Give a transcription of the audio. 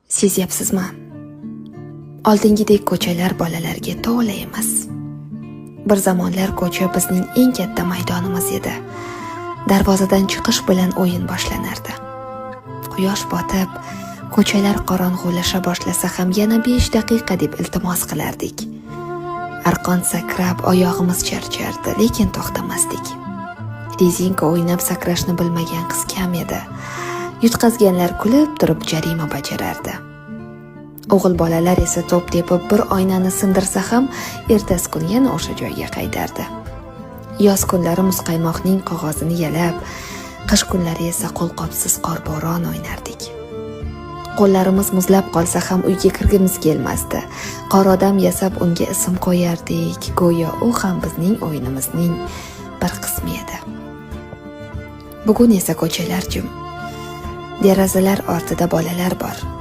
Sezyapsizmi? Oldingidek ko'chalar bolalarga to'la emas. Bir zamonlar ko'cha bizning eng katta maydonimiz edi. Darvozadan chiqish bilan o'yin boshlanardi. Quyosh botib, ko'chalar qorong'ulasha boshlasa ham yana 5 daqiqa deb iltimos qilardik. Arqon sakrab, oyog'imiz charchardi, lekin to'xtamasdik. Rezinka o'ynab sakrashni bilmagan qiz kam edi. Yutqazganlar kulib turib jarima bajarardi. O'g'il bolalar esa to'p tepib bir oynani sindirsa ham ertasi kuni yana o'sha joyga qaytardi. Yoz kunlari muzqaymoqning qog'ozini yalab, qish kunlari esa qo'lqopsiz qorbo'ron o'ynardik. Qo'llarimiz muzlab qolsa ham uyga kirgimiz kelmasdi. Qor odam yasab unga ism qo'yardik, go'yo u ham bizning o'yinimizning bir qismi edi. Bugun esa ko'chalar jim. Derazalar ortida bolalar bor.